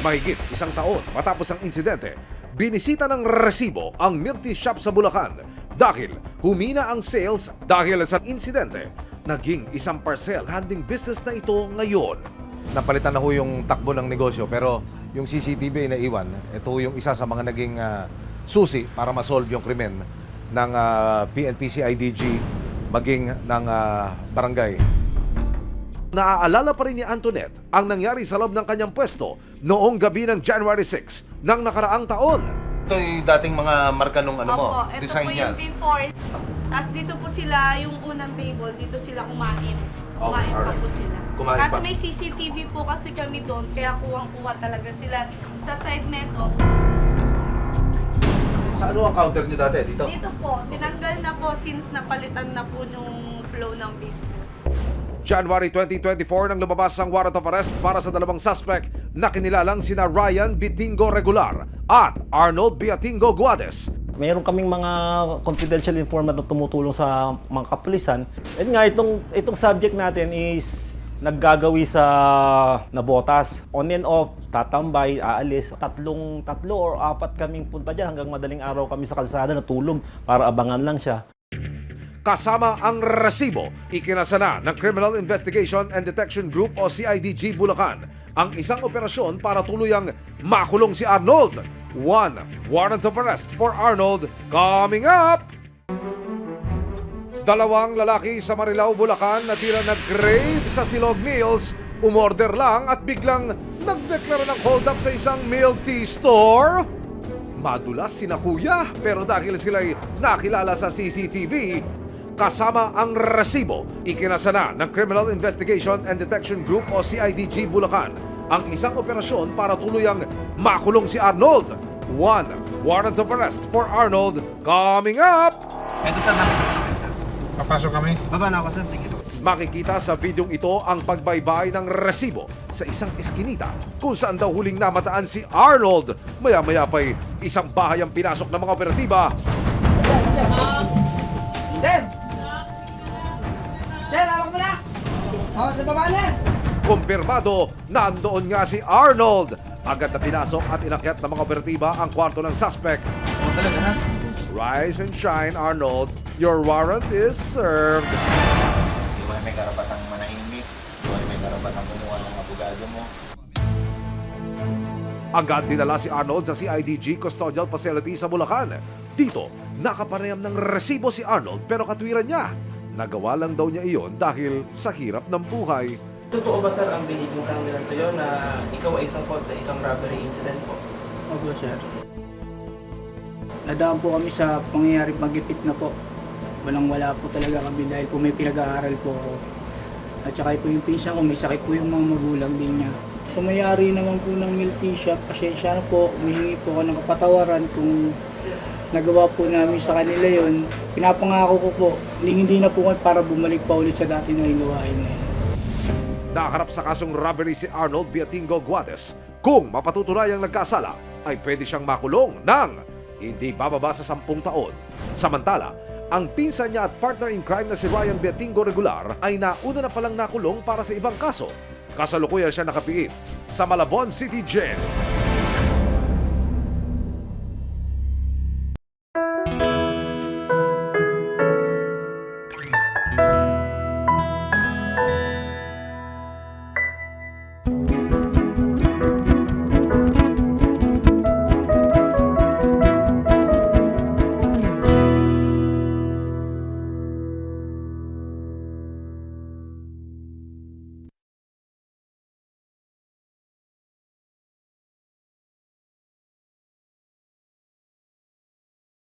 Mahigit isang taon matapos ang insidente, binisita ng resibo ang milk tea shop sa Bulacan dahil humina ang sales dahil sa insidente. Naging isang parcel handling business na ito ngayon. Napalitan na ho yung takbo ng negosyo pero yung CCTV ay naiwan. Ito yung isa sa mga naging susi para masolve yung krimen ng PNP CIDG maging ng barangay. Naaalala pa rin ni Antoinette ang nangyari sa loob ng kanyang pwesto noong gabi ng January 6 ng nakaraang taon. Ito yung dating mga marka nung ano mo, Opo, ito design po yan. yung before. Tapos dito po sila, yung unang table, dito sila kumain. Kumain pa po sila. Kumain Kasi pa. may CCTV po kasi kami doon, kaya kuwang-kuha talaga sila sa side neto. Sa ano ang counter nyo dati? Dito? Dito po, tinanggal na po since napalitan na po yung flow ng business. January 2024 nang lumabas ang warrant of arrest para sa dalawang suspect na kinilalang sina Ryan Bitingo Regular at Arnold Beatingo Guades. Mayroon kaming mga confidential informant na tumutulong sa mga kapulisan. At nga, itong subject natin is naggagawi sa nabotas. On and off, tatambay, aalis. Tatlo or apat kaming punta dyan hanggang madaling araw kami sa kalsada natulog para abangan lang siya. Kasama ang resibo, ikinasa na ng Criminal Investigation and Detection Group o CIDG Bulacan ang isang operasyon para tuluyang makulong si Arnold. One warrant of arrest for Arnold coming up! Dalawang lalaki sa Marilao, Bulacan na tila nag-grave sa Silog Mills, umorder lang at biglang nagdeklara ng hold up sa isang milk tea store. Madulas sina kuya pero dahil sila'y nakilala sa CCTV, kasama ang resibo, ikinasa na ng Criminal Investigation and Detection Group o CIDG Bulacan ang isang operasyon para tuluyang makulong si Arnold. One warrant of arrest for Arnold coming up! Ito sir, papasok kami. Baba na ako sir, sige. Makikita sa videong ito ang pagbaybay ng resibo sa isang eskinita kung saan daw huling namataan si Arnold. Maya-maya pa'y isang bahay ang pinasok ng mga operatiba. Sir, awak mo na! O, sa baba na! Kumpirmado, nandoon nga si Arnold. Agad na pinasok at inakyat ng mga operatiba ang kwarto ng suspect. Oo talaga ha? Rise and shine, Arnold. Your warrant is served. Di ba may karapatang manahimik? Di ba may karapatang kumuha ng abogado mo? Agad dinala si Arnold sa CIDG Custodial Facility sa Bulacan. Dito, nakapareham ng resibo si Arnold pero katwiran niya. Nagawa lang daw niya iyon dahil sa hirap ng buhay. Totoo ba sir ang binibintang nila sa'yo na ikaw ay isang sa isang robbery incident po? Opo, sir. Nadaan po kami sa pangyayari pagipit na po. Walang-wala po talaga kami dahil po may pinag-aaral po ako. At saka po yung pinsan ko, may sakit po yung mga magulang din niya. Sa may-ari naman po ng milk tea shop, pasensya na po, humihingi po ako ng kapatawaran kung nagawa po namin sa kanila yon. Pinapangako ko po, hindi na po kami para bumalik pa ulit sa dati na gawain na yun. Nakaharap sa kasong robbery si Arnold Beatingo Guades. Kung mapatutunayang nagkasala, ay pwede siyang makulong ng hindi bababa sa 10 taon. Samantala, ang pinsan niya at partner in crime na si Ryan Beatingo Regular ay nauna na palang nakulong para sa ibang kaso. Kasalukuyan siya nakapiit sa Malabon City Jail.